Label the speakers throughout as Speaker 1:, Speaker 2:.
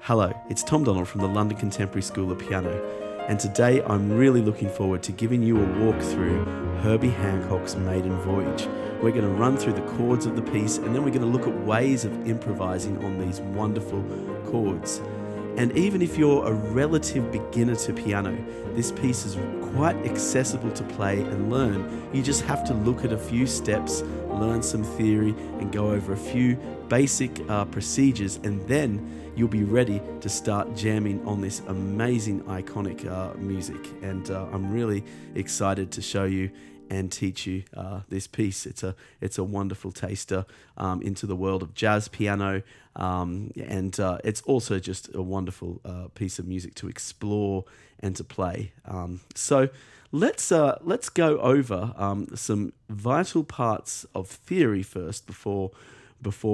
Speaker 1: Hello, it's Tom Donald from the London Contemporary School of Piano, and today I'm really looking forward to giving you a walk through Herbie Hancock's Maiden Voyage. We're going to run through the chords of the piece, and then we're going to look at ways of improvising on these wonderful chords. And even if you're a relative beginner to piano, this piece is quite accessible to play and learn. You just have to look at a few steps, learn some theory, and go over a few basic procedures, and then you'll be ready to start jamming on this amazing, iconic music. And I'm really excited to show you and teach you this piece. It's a wonderful taster into the world of jazz piano, and it's also just a wonderful piece of music to explore and to play. So let's go over some vital parts of theory first before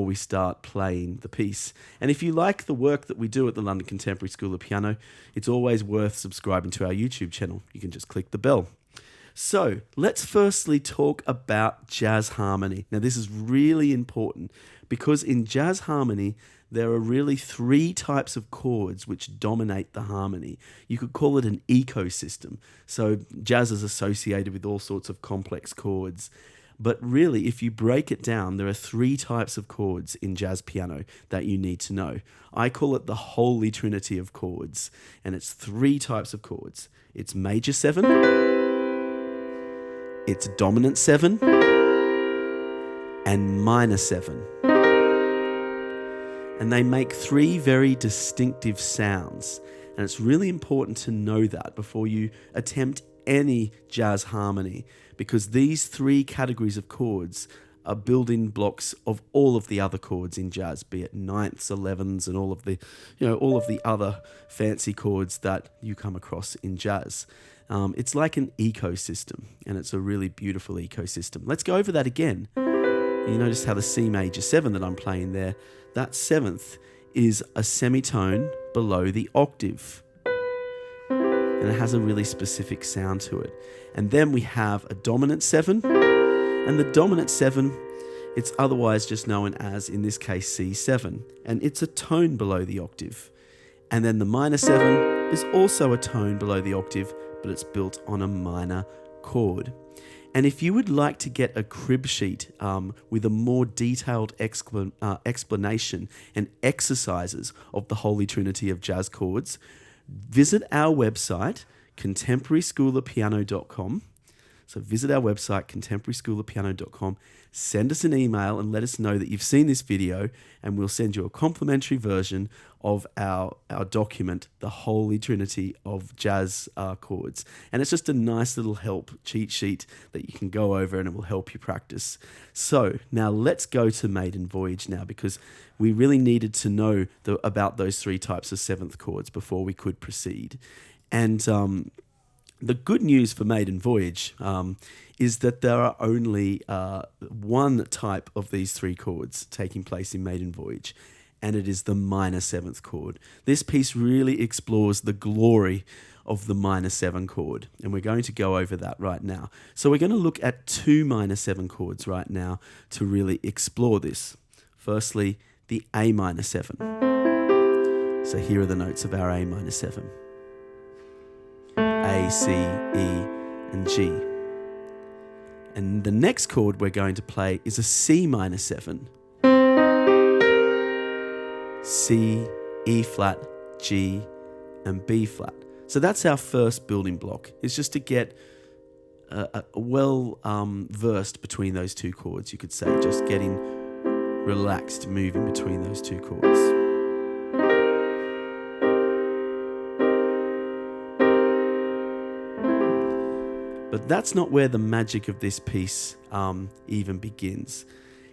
Speaker 1: we start playing the piece. And if you like the work that we do at the London Contemporary School of Piano, it's always worth subscribing to our YouTube channel. You can just click the bell. So let's firstly talk about jazz harmony. Now this is really important because in jazz harmony, there are really three types of chords which dominate the harmony. You could call it an ecosystem. So jazz is associated with all sorts of complex chords. But really, if you break it down, there are three types of chords in jazz piano that you need to know. I call it the holy trinity of chords, and it's three types of chords. It's major 7, it's dominant 7, and minor 7. And they make three very distinctive sounds. And it's really important to know that before you attempt any jazz harmony, because these three categories of chords are building blocks of all of the other chords in jazz, be it ninths, 11s, and all of the other fancy chords that you come across in jazz. It's like an ecosystem, and it's a really beautiful ecosystem. Let's go over that again. You notice how the C major 7 that I'm playing there, that seventh is a semitone below the octave. And it has a really specific sound to it. And then we have a dominant 7, and the dominant 7, it's otherwise just known as, in this case, C7, and it's a tone below the octave. And then the minor 7 is also a tone below the octave, but it's built on a minor chord. And if you would like to get a crib sheet with a more detailed explanation and exercises of the Holy Trinity of jazz chords, visit our website, contemporaryschoolofpiano.com. So visit our website, contemporaryschoolofpiano.com. Send us an email and let us know that you've seen this video, and we'll send you a complimentary version of our document, The Holy Trinity of Jazz Chords. And it's just a nice little cheat sheet that you can go over, and it will help you practice. So now let's go to Maiden Voyage now, because we really needed to know about those three types of seventh chords before we could proceed. And the good news for Maiden Voyage is that there are only one type of these three chords taking place in Maiden Voyage, and it is the minor seventh chord. This piece really explores the glory of the minor 7 chord, and we're going to go over that right now. So we're going to look at two minor 7 chords right now to really explore this. Firstly, the A minor 7. So here are the notes of our A minor 7. A, C, E, and G. And the next chord we're going to play is a C minor 7. C, E flat, G, and B flat. So that's our first building block. It's just to get versed between those two chords, you could say, just getting relaxed, moving between those two chords. But that's not where the magic of this piece even begins.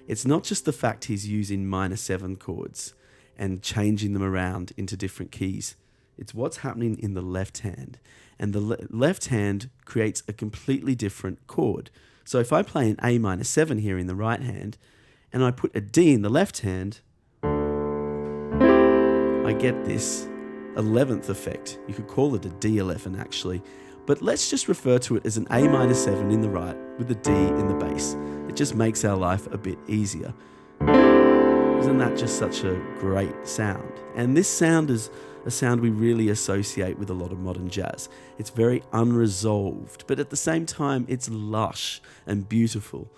Speaker 1: It's not just the fact he's using minor 7 chords and changing them around into different keys. It's what's happening in the left hand. And the left hand creates a completely different chord. So if I play an A minor 7 here in the right hand, and I put a D in the left hand, I get this 11th effect. You could call it a D11 actually. But let's just refer to it as an A minor 7 in the right with a D in the bass. It just makes our life a bit easier. Isn't that just such a great sound? And this sound is a sound we really associate with a lot of modern jazz. It's very unresolved, but at the same time, it's lush and beautiful,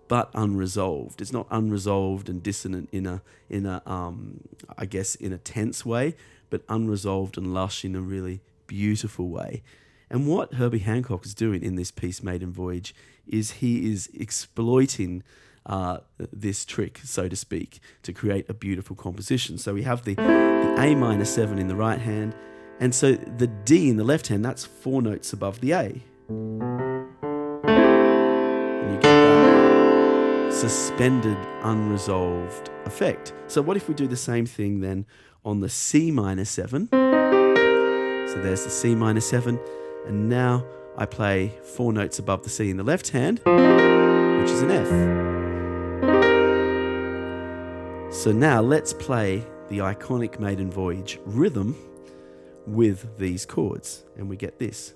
Speaker 1: but unresolved. It's not unresolved and dissonant in a tense way, but unresolved and lush in a really beautiful way. And what Herbie Hancock is doing in this piece, Maiden Voyage, is he is exploiting this trick, so to speak, to create a beautiful composition. So we have the A minor 7 in the right hand, and so the D in the left hand, that's 4 notes above the A. And you get that suspended, unresolved effect. So what if we do the same thing then on the C minor 7? So there's the C minor 7, and now I play 4 notes above the C in the left hand, which is an F. So now let's play the iconic Maiden Voyage rhythm with these chords, and we get this.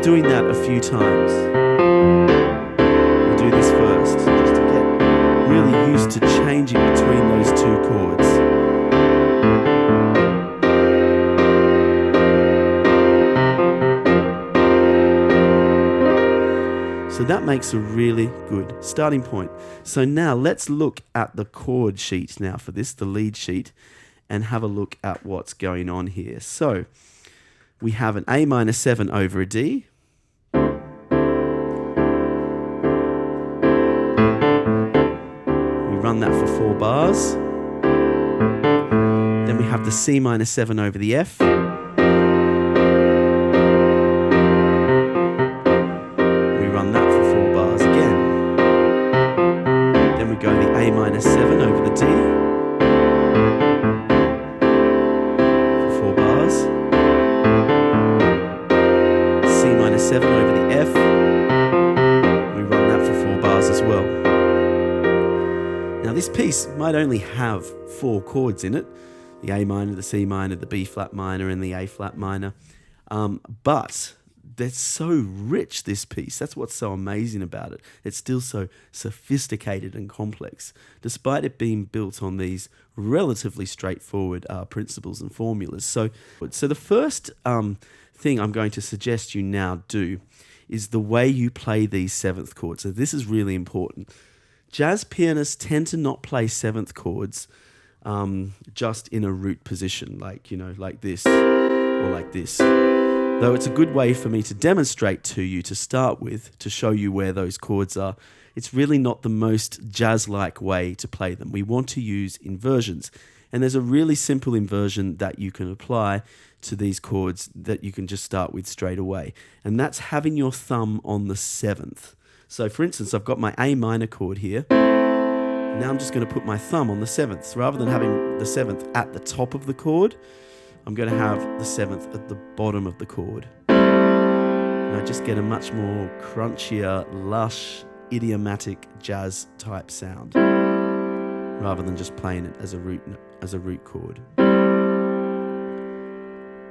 Speaker 1: Doing that a few times. We'll do this first, just to get really used to changing between those two chords. So that makes a really good starting point. So now let's look at the chord sheet now for this, the lead sheet, and have a look at what's going on here. So we have an A minor 7 over a D. Run that for 4 bars. Then we have the C minor 7 over the F. We run that for 4 bars again. Then we go the A minor 7 over the D for 4 bars. C minor 7 over the F. We run that for 4 bars as well. Now this piece might only have 4 chords in it, the A minor, the C minor, the B flat minor, and the A flat minor, but they're so rich, this piece. That's what's so amazing about it. It's still so sophisticated and complex, despite it being built on these relatively straightforward principles and formulas. So the first thing I'm going to suggest you now do is the way you play these 7th chords. So this is really important. Jazz pianists tend to not play 7th chords just in a root position, like this or like this. Though it's a good way for me to demonstrate to you to start with, to show you where those chords are, it's really not the most jazz-like way to play them. We want to use inversions. And there's a really simple inversion that you can apply to these chords that you can just start with straight away. And that's having your thumb on the 7th. So for instance, I've got my A minor chord here. Now I'm just going to put my thumb on the 7th. So rather than having the 7th at the top of the chord, I'm going to have the 7th at the bottom of the chord. And I just get a much more crunchier, lush, idiomatic jazz type sound, rather than just playing it as a root chord.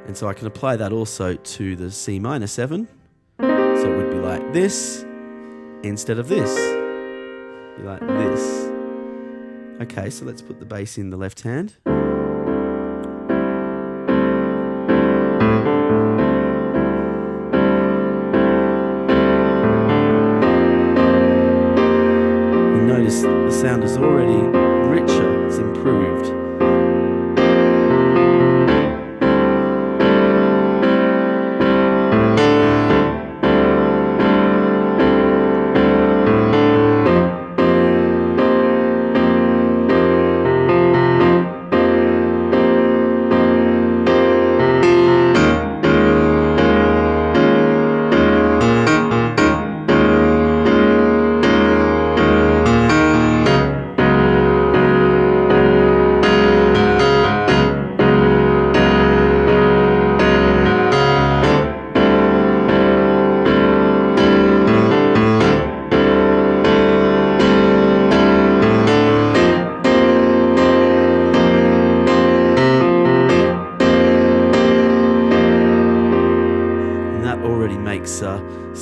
Speaker 1: And so I can apply that also to the C minor 7. So it would be like this instead of this. Be like this. Okay, so let's put the bass in the left hand. You notice the sound is already richer, it's improved.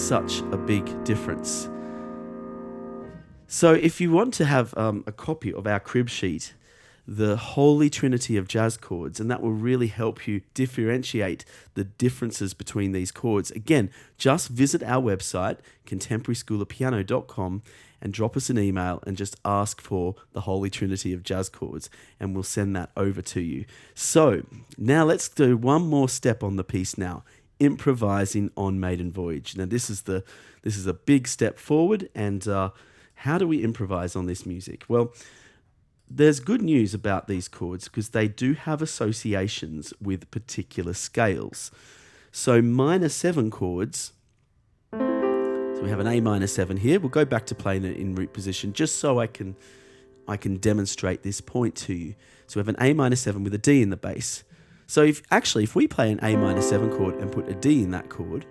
Speaker 1: such a big difference. So if you want to have a copy of our crib sheet, the Holy Trinity of Jazz Chords, and that will really help you differentiate the differences between these chords. Again, just visit our website, contemporaryschoolofpiano.com, and drop us an email and just ask for the Holy Trinity of Jazz Chords, and we'll send that over to you. So now let's do one more step on the piece now, improvising on Maiden Voyage. Now this is a big step forward, and how do we improvise on this music? Well, there's good news about these chords because they do have associations with particular scales. So minor 7 chords, so we have an A minor 7 here. We'll go back to playing it in root position just so I can demonstrate this point to you. So we have an A minor 7 with a D in the bass. So if we play an A minor 7 chord and put a D in that chord,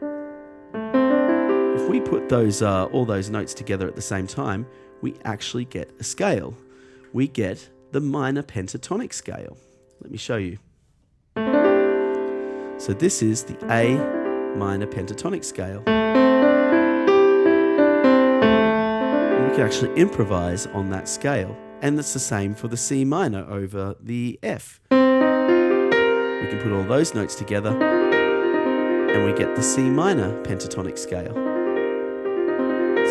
Speaker 1: if we put all those notes together at the same time, we actually get a scale. We get the minor pentatonic scale. Let me show you. So this is the A minor pentatonic scale. And we can actually improvise on that scale. And it's the same for the C minor over the F. We can put all those notes together and we get the C minor pentatonic scale.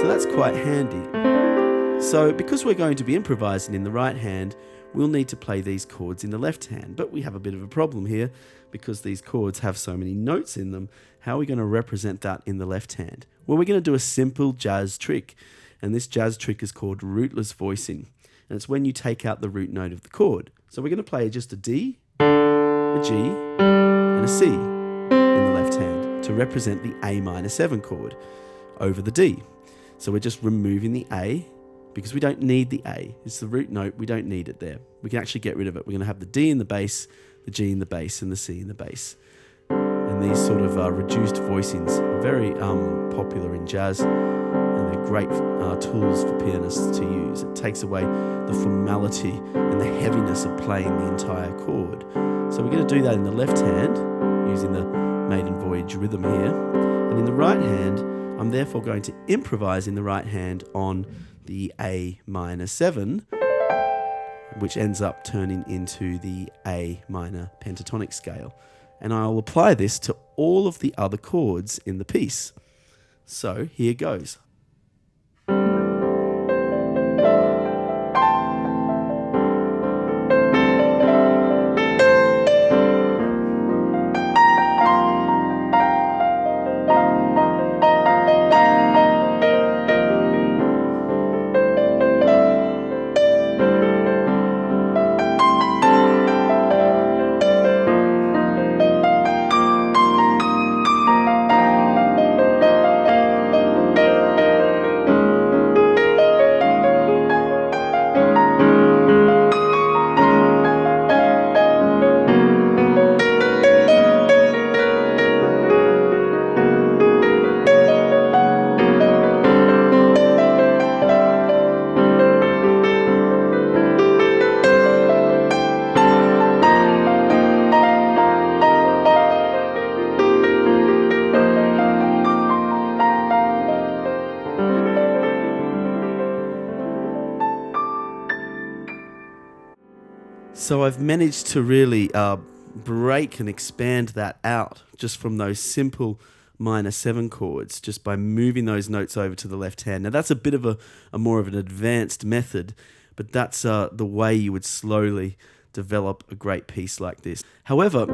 Speaker 1: So that's quite handy. So because we're going to be improvising in the right hand, we'll need to play these chords in the left hand. But we have a bit of a problem here because these chords have so many notes in them. How are we going to represent that in the left hand? Well, we're going to do a simple jazz trick. And this jazz trick is called rootless voicing. And it's when you take out the root note of the chord. So we're going to play just a D, a G, and a C in the left hand to represent the A minor 7 chord over the D. So we're just removing the A, because we don't need the A. It's the root note. We don't need it there. We can actually get rid of it. We're going to have the D in the bass, the G in the bass, and the C in the bass. And these sort of reduced voicings are very popular in jazz, and they're great tools for pianists to use. It takes away the formality and the heaviness of playing the entire chord. So we're going to do that in the left hand, using the Maiden Voyage rhythm here. And in the right hand, I'm therefore going to improvise in the right hand on the A minor 7, which ends up turning into the A minor pentatonic scale. And I'll apply this to all of the other chords in the piece. So here goes. So I've managed to really break and expand that out just from those simple minor 7 chords, just by moving those notes over to the left hand. Now that's a bit of a more of an advanced method, but that's the way you would slowly develop a great piece like this. However,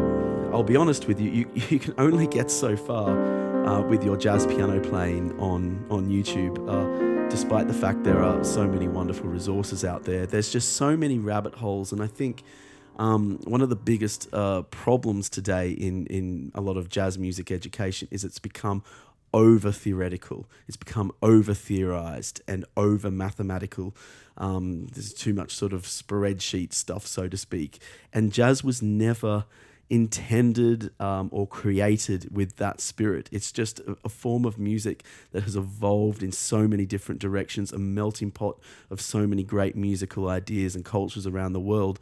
Speaker 1: I'll be honest with you, you can only get so far with your jazz piano playing on YouTube. Despite the fact there are so many wonderful resources out there, there's just so many rabbit holes. And I think one of the biggest problems today in a lot of jazz music education is it's become over theoretical. It's become over theorized and over mathematical. There's too much sort of spreadsheet stuff, so to speak. And jazz was never intended or created with that spirit. It's just a form of music that has evolved in so many different directions, a melting pot of so many great musical ideas and cultures around the world.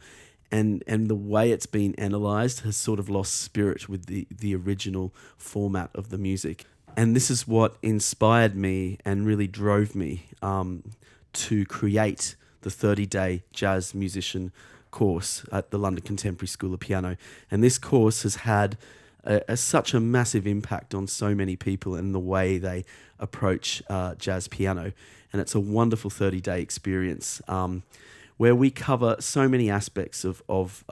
Speaker 1: And the way it's been analyzed has sort of lost spirit with the original format of the music. And this is what inspired me and really drove me to create the 30-day jazz musician course at the London Contemporary School of Piano. And this course has had such a massive impact on so many people and the way they approach jazz piano. And it's a wonderful 30-day experience where we cover so many aspects of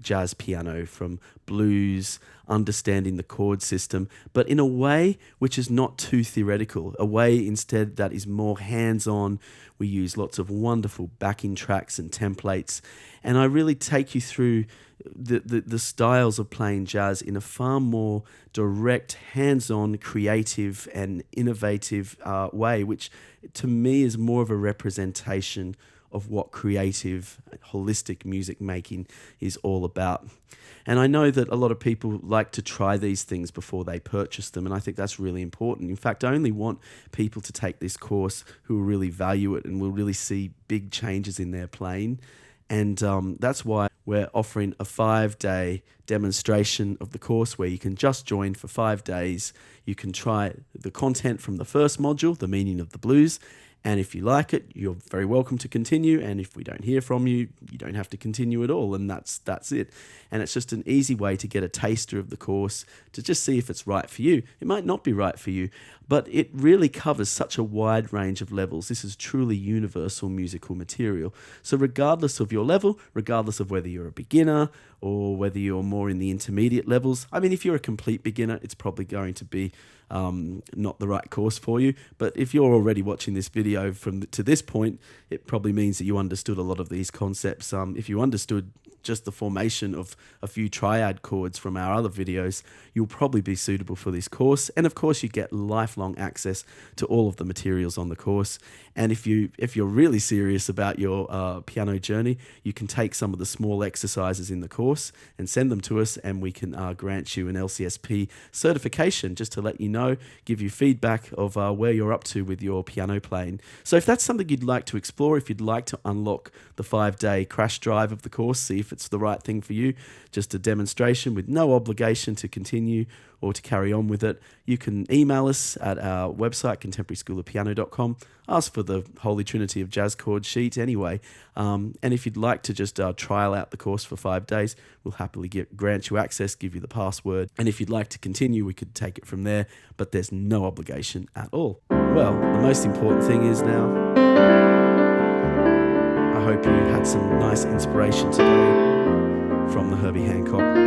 Speaker 1: jazz piano, from blues, understanding the chord system, but in a way which is not too theoretical, a way instead that is more hands-on. We use lots of wonderful backing tracks and templates, and I really take you through the styles of playing jazz in a far more direct, hands-on, creative and innovative way, which to me is more of a representation of what creative, holistic music making is all about. And I know that a lot of people like to try these things before they purchase them, and I think that's really important. In fact, I only want people to take this course who will really value it and will really see big changes in their playing. And that's why we're offering a 5-day demonstration of the course where you can just join for 5 days. You can try the content from the first module, the meaning of the blues, and if you like it, you're very welcome to continue. And if we don't hear from you, you don't have to continue at all. And that's it. And it's just an easy way to get a taster of the course, to just see if it's right for you. It might not be right for you, but it really covers such a wide range of levels. This is truly universal musical material. So regardless of your level, regardless of whether you're a beginner or whether you're more in the intermediate levels, I mean, if you're a complete beginner, it's probably going to be not the right course for you. But if you're already watching this video to this point, it probably means that you understood a lot of these concepts. If you understood just the formation of a few triad chords from our other videos, you'll probably be suitable for this course. And of course, you get lifelong access to all of the materials on the course. And if you're really serious about your piano journey, you can take some of the small exercises in the course and send them to us, and we can grant you an LCSP certification, just to let you know, give you feedback of where you're up to with your piano playing. So if that's something you'd like to explore, if you'd like to unlock the 5-day crash drive of the course, see if it's the right thing for you, just a demonstration with no obligation to continue or to carry on with it, you can email us at our website, contemporaryschoolofpiano.com. Ask for the Holy Trinity of Jazz Chord sheet anyway. And if you'd like to just trial out the course for 5 days, we'll happily grant you access, give you the password. And if you'd like to continue, we could take it from there, but there's no obligation at all. Well, the most important thing is now, I hope you had some nice inspiration today from the Herbie Hancock